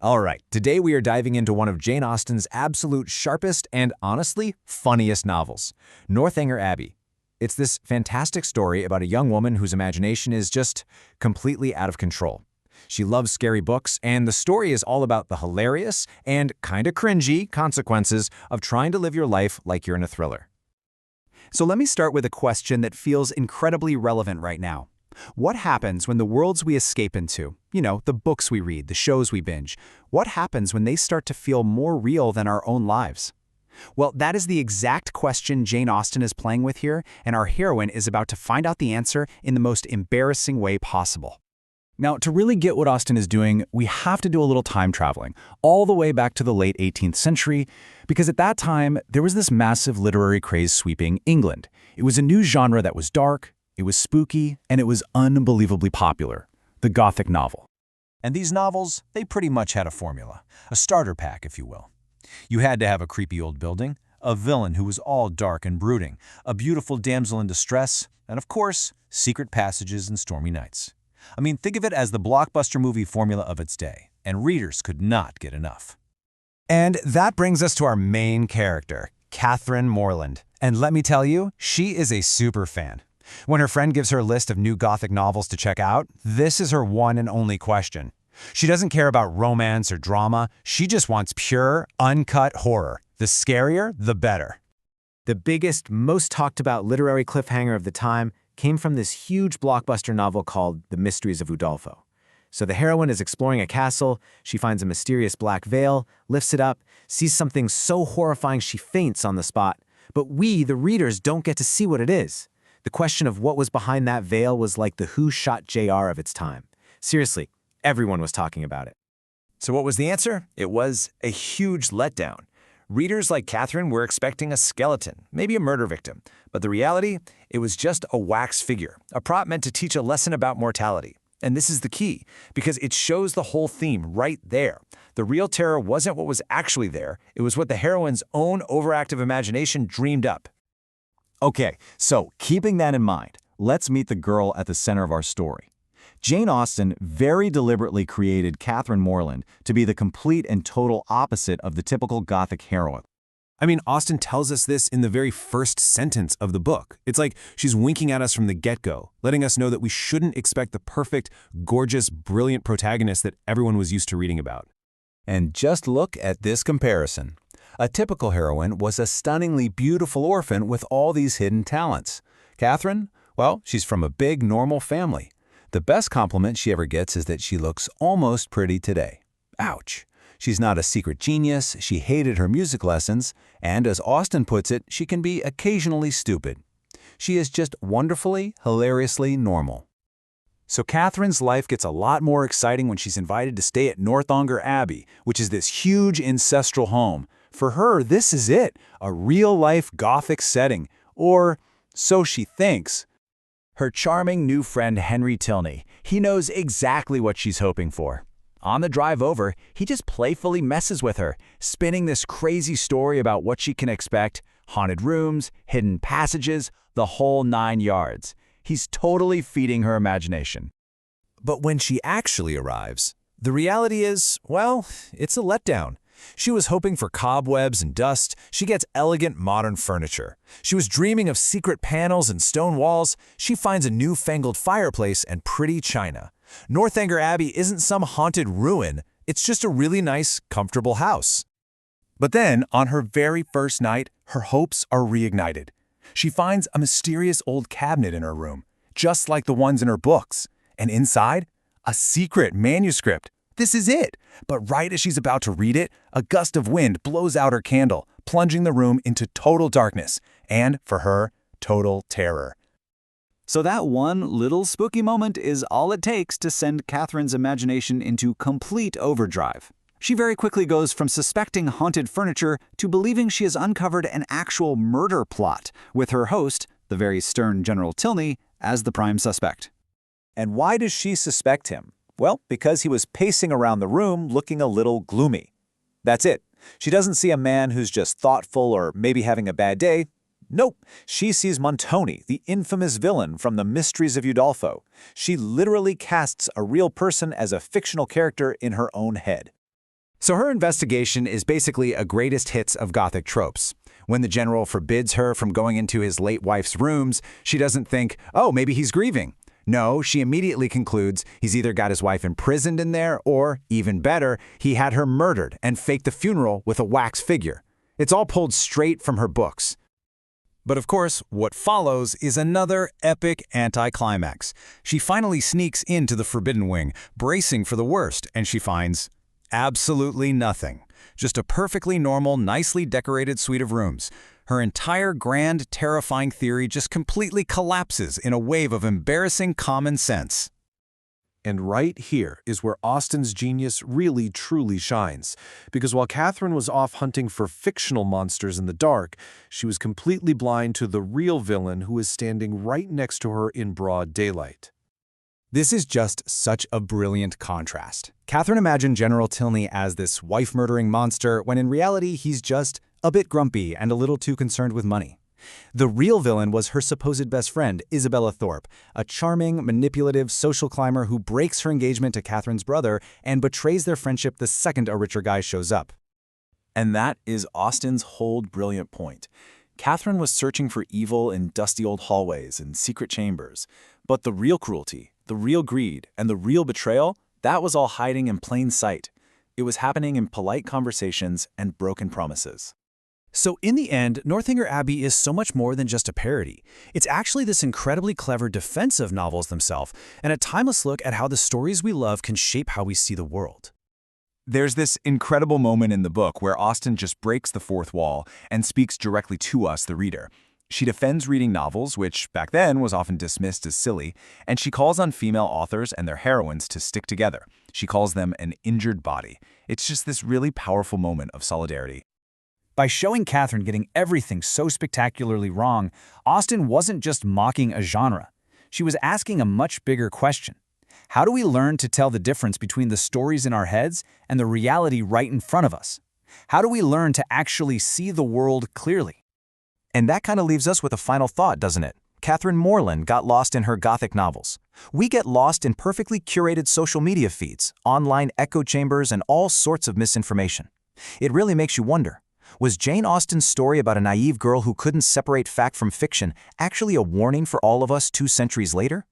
All right, today we are diving into one of Jane Austen's absolute sharpest and, honestly, funniest novels, Northanger Abbey. It's this fantastic story about a young woman whose imagination is just completely out of control. She loves scary books, and the story is all about the hilarious and kinda cringy consequences of trying to live your life like you're in a thriller. So let me start with a question that feels incredibly relevant right now. What happens when the worlds we escape into, the books we read, the shows we binge, what happens when they start to feel more real than our own lives? Well, that is the exact question Jane Austen is playing with here, and our heroine is about to find out the answer in the most embarrassing way possible. Now, to really get what Austen is doing, we have to do a little time traveling, all the way back to the late 18th century, because at that time, there was this massive literary craze sweeping England. It was a new genre that was dark, it was spooky, and it was unbelievably popular, the Gothic novel. And these novels, they pretty much had a formula, a starter pack, if you will. You had to have a creepy old building, a villain who was all dark and brooding, a beautiful damsel in distress, and of course, secret passages and stormy nights. I mean, think of it as the blockbuster movie formula of its day, and readers could not get enough. And that brings us to our main character, Catherine Morland. And let me tell you, she is a super fan. When her friend gives her a list of new Gothic novels to check out, this is her one and only question. She doesn't care about romance or drama, she just wants pure, uncut horror. The scarier, the better. The biggest, most talked about literary cliffhanger of the time came from this huge blockbuster novel called The Mysteries of Udolpho. So the heroine is exploring a castle, she finds a mysterious black veil, lifts it up, sees something so horrifying she faints on the spot. But we, the readers, don't get to see what it is. The question of what was behind that veil was like the Who Shot JR of its time. Seriously, everyone was talking about it. So what was the answer? It was a huge letdown. Readers like Catherine were expecting a skeleton, maybe a murder victim. But the reality, it was just a wax figure, a prop meant to teach a lesson about mortality. And this is the key, because it shows the whole theme right there. The real terror wasn't what was actually there, it was what the heroine's own overactive imagination dreamed up. Okay, so keeping that in mind, let's meet the girl at the center of our story. Jane Austen very deliberately created Catherine Morland to be the complete and total opposite of the typical Gothic heroine. I mean, Austen tells us this in the very first sentence of the book. It's like she's winking at us from the get-go, letting us know that we shouldn't expect the perfect, gorgeous, brilliant protagonist that everyone was used to reading about. And just look at this comparison. A typical heroine was a stunningly beautiful orphan with all these hidden talents. Catherine, well, she's from a big, normal family. The best compliment she ever gets is that she looks almost pretty today. Ouch. She's not a secret genius, she hated her music lessons, and as Austen puts it, she can be occasionally stupid. She is just wonderfully, hilariously normal. So Catherine's life gets a lot more exciting when she's invited to stay at Northanger Abbey, which is this huge ancestral home. For her, this is it, a real-life Gothic setting, or so she thinks. Her charming new friend Henry Tilney, he knows exactly what she's hoping for. On the drive over, he just playfully messes with her, spinning this crazy story about what she can expect, haunted rooms, hidden passages, the whole 9 yards. He's totally feeding her imagination. But when she actually arrives, the reality is, well, it's a letdown. She was hoping for cobwebs and dust, she gets elegant modern furniture. She was dreaming of secret panels and stone walls, she finds a newfangled fireplace and pretty china. Northanger Abbey isn't some haunted ruin, it's just a really nice, comfortable house. But then, on her very first night, her hopes are reignited. She finds a mysterious old cabinet in her room, just like the ones in her books. And inside, a secret manuscript. This is it. But right as she's about to read it, a gust of wind blows out her candle, plunging the room into total darkness, and, for her, total terror. So that one little spooky moment is all it takes to send Catherine's imagination into complete overdrive. She very quickly goes from suspecting haunted furniture to believing she has uncovered an actual murder plot, with her host, the very stern General Tilney, as the prime suspect. And why does she suspect him? Well, because he was pacing around the room looking a little gloomy. That's it. She doesn't see a man who's just thoughtful or maybe having a bad day. Nope, she sees Montoni, the infamous villain from The Mysteries of Udolpho. She literally casts a real person as a fictional character in her own head. So her investigation is basically a greatest hits of Gothic tropes. When the general forbids her from going into his late wife's rooms, she doesn't think, oh, maybe he's grieving. No, she immediately concludes he's either got his wife imprisoned in there or, even better, he had her murdered and faked the funeral with a wax figure. It's all pulled straight from her books. But of course, what follows is another epic anticlimax. She finally sneaks into the Forbidden Wing, bracing for the worst, and she finds absolutely nothing. Just a perfectly normal, nicely decorated suite of rooms. Her entire grand, terrifying theory just completely collapses in a wave of embarrassing common sense. And right here is where Austen's genius really truly shines, because while Catherine was off hunting for fictional monsters in the dark, she was completely blind to the real villain who is standing right next to her in broad daylight. This is just such a brilliant contrast. Catherine imagined General Tilney as this wife-murdering monster, when in reality he's just a bit grumpy and a little too concerned with money. The real villain was her supposed best friend, Isabella Thorpe, a charming, manipulative social climber who breaks her engagement to Catherine's brother and betrays their friendship the second a richer guy shows up. And that is Austen's whole brilliant point. Catherine was searching for evil in dusty old hallways and secret chambers, but the real cruelty, the real greed, and the real betrayal, that was all hiding in plain sight. It was happening in polite conversations and broken promises. So in the end, Northanger Abbey is so much more than just a parody. It's actually this incredibly clever defense of novels themselves, and a timeless look at how the stories we love can shape how we see the world. There's this incredible moment in the book where Austen just breaks the fourth wall and speaks directly to us, the reader. She defends reading novels, which back then was often dismissed as silly, and she calls on female authors and their heroines to stick together. She calls them an injured body. It's just this really powerful moment of solidarity. By showing Catherine getting everything so spectacularly wrong, Austen wasn't just mocking a genre. She was asking a much bigger question. How do we learn to tell the difference between the stories in our heads and the reality right in front of us? How do we learn to actually see the world clearly? And that kind of leaves us with a final thought, doesn't it? Catherine Morland got lost in her Gothic novels. We get lost in perfectly curated social media feeds, online echo chambers, and all sorts of misinformation. It really makes you wonder, was Jane Austen's story about a naive girl who couldn't separate fact from fiction actually a warning for all of us 2 centuries later?